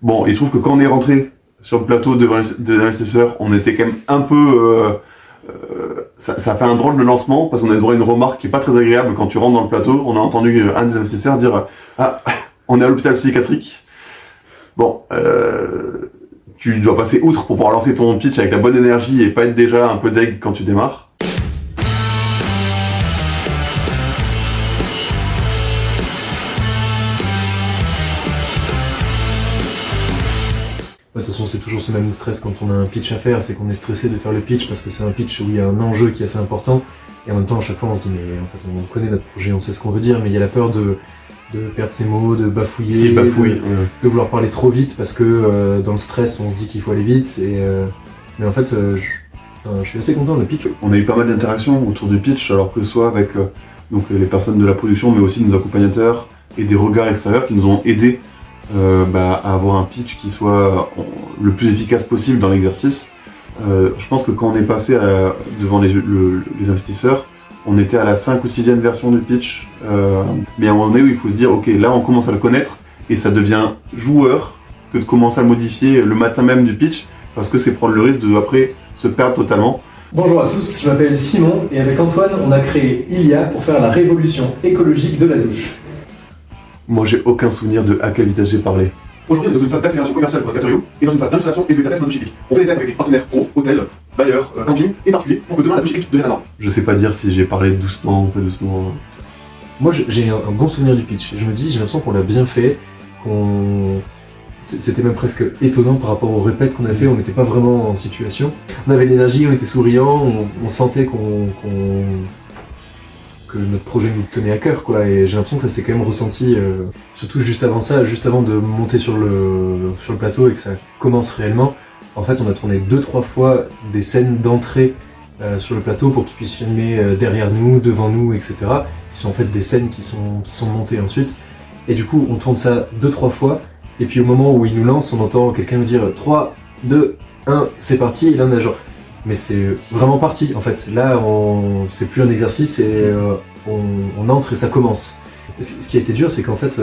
Bon, il se trouve que quand on est rentré sur le plateau devant de l'investisseur, on était quand même un peu... ça a fait un drôle de lancement parce qu'on a eu droit à une remarque qui est pas très agréable quand tu rentres dans le plateau. On a entendu un des investisseurs dire Ah, on est à l'hôpital psychiatrique. Bon, tu dois passer outre pour pouvoir lancer ton pitch avec la bonne énergie et pas être déjà un peu deg quand tu démarres. De toute façon, c'est toujours ce même stress quand on a un pitch à faire, c'est qu'on est stressé de faire le pitch parce que c'est un pitch où il y a un enjeu qui est assez important. Et en même temps, à chaque fois, on se dit, mais en fait, on connaît notre projet, on sait ce qu'on veut dire, mais il y a la peur de perdre ses mots, de bafouiller, de vouloir parler trop vite parce que dans le stress, on se dit qu'il faut aller vite. Mais en fait, je suis assez content de le pitch. On a eu pas mal d'interactions autour du pitch, alors que ce soit avec donc, les personnes de la production, mais aussi nos accompagnateurs et des regards extérieurs qui nous ont aidés à avoir un pitch qui soit le plus efficace possible dans l'exercice. Je pense que quand on est passé devant les investisseurs, on était à la 5 ou 6e version du pitch, mais à un moment donné où il faut se dire ok, là on commence à le connaître et ça devient joueur que de commencer à le modifier le matin même du pitch parce que c'est prendre le risque de après se perdre totalement. Bonjour à tous, je m'appelle Simon et avec Antoine on a créé Ilia pour faire la révolution écologique de la douche. Moi j'ai aucun souvenir de à quelle vitesse j'ai parlé. Aujourd'hui, on est dans une phase d'accélération commerciale pour Caterio et dans une phase d'installation et de data cyclique. On fait des tests avec des partenaires pro, hôtels, bailleurs, camping et particuliers pour que demain la douche cyclique devienne la norme. Je sais pas dire si j'ai parlé doucement ou pas doucement. Moi j'ai un bon souvenir du pitch. Je me dis, j'ai l'impression qu'on l'a bien fait, c'était même presque étonnant par rapport aux répètes qu'on a fait, on n'était pas vraiment en situation. On avait l'énergie, on était souriant, on sentait que notre projet nous tenait à cœur, quoi, et j'ai l'impression que ça s'est quand même ressenti, surtout juste avant ça, juste avant de monter sur le plateau et que ça commence réellement. En fait, on a tourné 2-3 fois des scènes d'entrée sur le plateau pour qu'ils puissent filmer derrière nous, devant nous, etc. Qui sont en fait des scènes qui sont montées ensuite. Et du coup, on tourne ça 2-3 fois, et puis au moment où ils nous lancent, on entend quelqu'un nous dire 3, 2, 1, c'est parti, et là on a genre... Mais c'est vraiment parti en fait. Là, c'est plus un exercice et on entre et ça commence. Ce qui a été dur, c'est qu'en fait,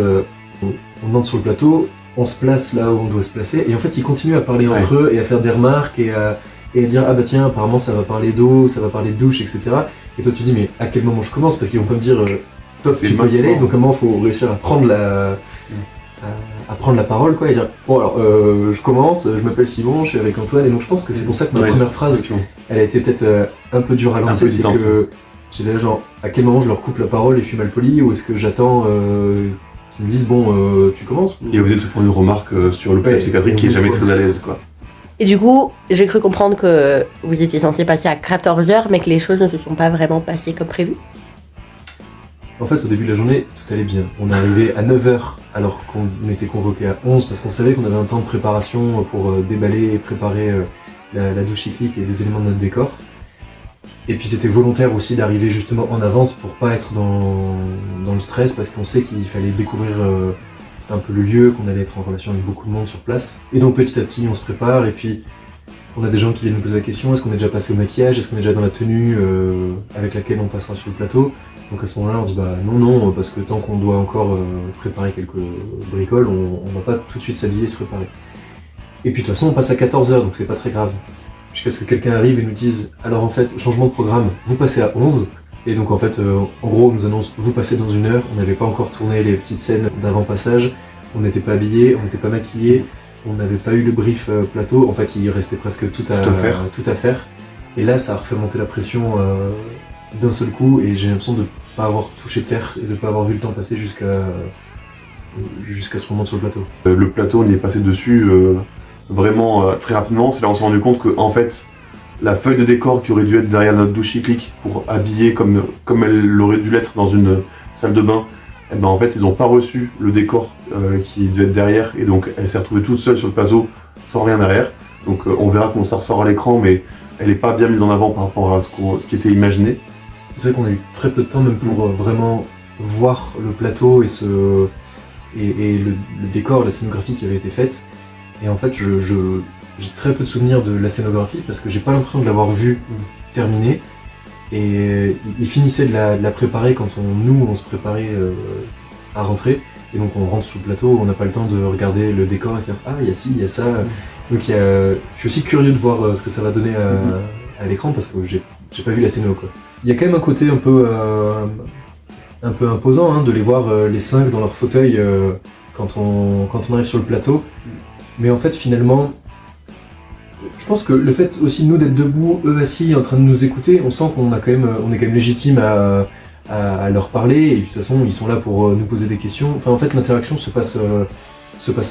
on entre sur le plateau, on se place là où on doit se placer, et en fait, ils continuent à parler entre eux et à faire des remarques et à dire ah bah tiens, apparemment ça va parler d'eau, ça va parler de douche, etc. Et toi, tu dis mais à quel moment je commence? Parce qu'ils vont pas me dire toi tu peux y aller, donc à un moment, faut réussir à prendre la parole, quoi, et dire bon alors je commence, je m'appelle Simon, je suis avec Antoine, et donc je pense que c'est pour ça que ma première phrase elle a été peut-être un peu dure à lancer, c'est que j'étais là genre à quel moment je leur coupe la parole et je suis mal poli, ou est-ce que j'attends qu'ils me disent bon tu commences, et au lieu de se prendre une remarque sur l'hôpital psychiatrique qui est jamais très à l'aise, quoi. Et du coup, j'ai cru comprendre que vous étiez censé passer à 14h, mais que les choses ne se sont pas vraiment passées comme prévu. En fait, au début de la journée, tout allait bien. On est arrivé à 9h alors qu'on était convoqué à 11 parce qu'on savait qu'on avait un temps de préparation pour déballer et préparer la douche cyclique et des éléments de notre décor. Et puis c'était volontaire aussi d'arriver justement en avance pour pas être dans le stress, parce qu'on sait qu'il fallait découvrir un peu le lieu, qu'on allait être en relation avec beaucoup de monde sur place. Et donc petit à petit on se prépare, et puis on a des gens qui viennent nous poser la question, est-ce qu'on est déjà passé au maquillage, est-ce qu'on est déjà dans la tenue avec laquelle on passera sur le plateau. Donc à ce moment-là, on dit bah non, parce que tant qu'on doit encore préparer quelques bricoles, on va pas tout de suite s'habiller et se préparer. Et puis de toute façon, on passe à 14h, donc c'est pas très grave. Jusqu'à ce que quelqu'un arrive et nous dise alors en fait, changement de programme, vous passez à 11. Et donc en fait, en gros, on nous annonce vous passez dans 1 heure. On n'avait pas encore tourné les petites scènes d'avant-passage, on n'était pas habillés, on n'était pas maquillés, on n'avait pas eu le brief plateau. En fait, il restait presque tout à faire. Et là, ça a refait monter la pression d'un seul coup, et j'ai l'impression de pas avoir touché terre et de pas avoir vu le temps passer jusqu'à ce qu'on monte sur le plateau. Le plateau, on y est passé dessus vraiment très rapidement. C'est là où on s'est rendu compte que en fait, la feuille de décor qui aurait dû être derrière notre douche cyclique pour habiller comme elle aurait dû l'être dans une salle de bain, et ben en fait ils n'ont pas reçu le décor qui devait être derrière, et donc elle s'est retrouvée toute seule sur le plateau sans rien derrière. Donc on verra comment ça ressort à l'écran, mais elle n'est pas bien mise en avant par rapport à ce qui était imaginé. C'est vrai qu'on a eu très peu de temps même pour vraiment voir le plateau et le décor, la scénographie qui avait été faite. Et en fait, j'ai très peu de souvenirs de la scénographie parce que j'ai pas l'impression de l'avoir vue terminée. Et il finissait de la préparer quand on se préparait à rentrer. Et donc on rentre sur le plateau, on n'a pas le temps de regarder le décor et faire ah il y a ci, il y a ça. Donc je suis aussi curieux de voir ce que ça va donner à l'écran parce que j'ai pas vu la scéno quoi. Il y a quand même un côté un peu imposant de les voir les 5 dans leur fauteuil quand on arrive sur le plateau. Mais en fait finalement, je pense que le fait aussi nous d'être debout, eux assis en train de nous écouter, on sent qu'on est quand même légitime à leur parler et de toute façon ils sont là pour nous poser des questions. Enfin en fait l'interaction se passe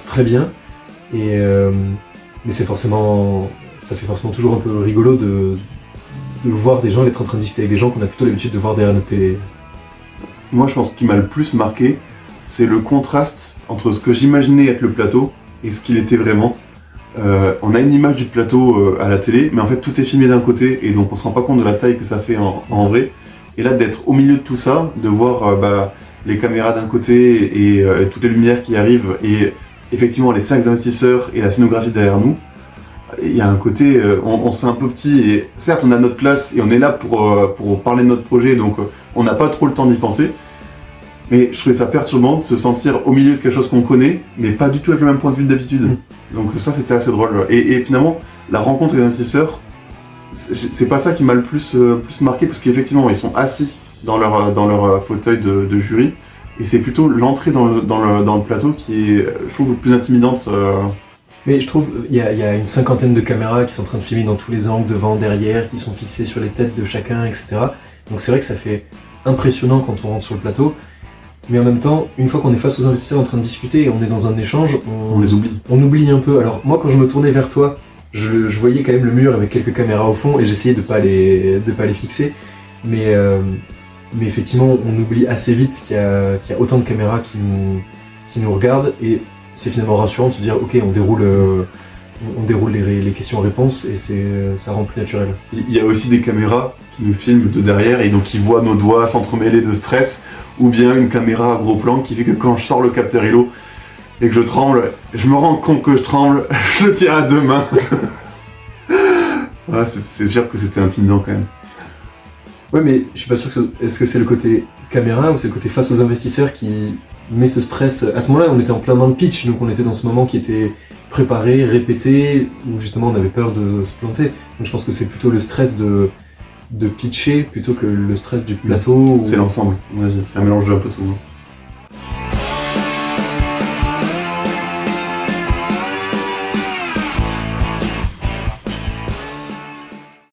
très bien et mais ça fait forcément toujours un peu rigolo de voir des gens, être en train de discuter avec des gens qu'on a plutôt l'habitude de voir derrière notre télé. Moi, je pense que ce qui m'a le plus marqué, c'est le contraste entre ce que j'imaginais être le plateau et ce qu'il était vraiment. On a une image du plateau à la télé, mais en fait tout est filmé d'un côté et donc on se rend pas compte de la taille que ça fait en vrai. Et là, d'être au milieu de tout ça, de voir les caméras d'un côté et toutes les lumières qui arrivent et effectivement les 5 investisseurs et la scénographie derrière nous, il y a un côté, on se sent un peu petit et certes on a notre place et on est là pour parler de notre projet donc on n'a pas trop le temps d'y penser. Mais je trouvais ça perturbant de se sentir au milieu de quelque chose qu'on connaît, mais pas du tout avec le même point de vue d'habitude. Donc ça c'était assez drôle. Et finalement, la rencontre des investisseurs, c'est pas ça qui m'a le plus marqué, parce qu'effectivement ils sont assis dans leur fauteuil de jury, et c'est plutôt l'entrée dans le plateau qui est, je trouve, plus intimidante. Mais je trouve il y a une 50aine de caméras qui sont en train de filmer dans tous les angles, devant, derrière, qui sont fixées sur les têtes de chacun, etc. Donc c'est vrai que ça fait impressionnant quand on rentre sur le plateau. Mais en même temps, une fois qu'on est face aux investisseurs en train de discuter et on est dans un échange, On les oublie. On oublie un peu. Alors moi, quand je me tournais vers toi, je voyais quand même le mur avec quelques caméras au fond et j'essayais de pas les fixer. Mais effectivement, on oublie assez vite qu'il y a autant de caméras qui nous regardent et c'est finalement rassurant de se dire ok, on déroule les questions-réponses et ça rend plus naturel. Il y a aussi des caméras qui nous filment de derrière et donc qui voient nos doigts s'entremêler de stress, ou bien une caméra à gros plan qui fait que quand je sors le capteur ILO et que je tremble, je me rends compte que je tremble, je le tiens à 2 mains. Ouais, c'est sûr que c'était intimidant quand même. Ouais, mais je suis pas sûr est-ce que c'est le côté caméra ou c'est le côté face aux investisseurs qui met ce stress. À ce moment-là, on était en plein dans le pitch, donc on était dans ce moment qui était préparé, répété, où justement on avait peur de se planter. Donc je pense que c'est plutôt le stress de pitcher plutôt que le stress du plateau. C'est l'ensemble, c'est un mélange de un peu tout.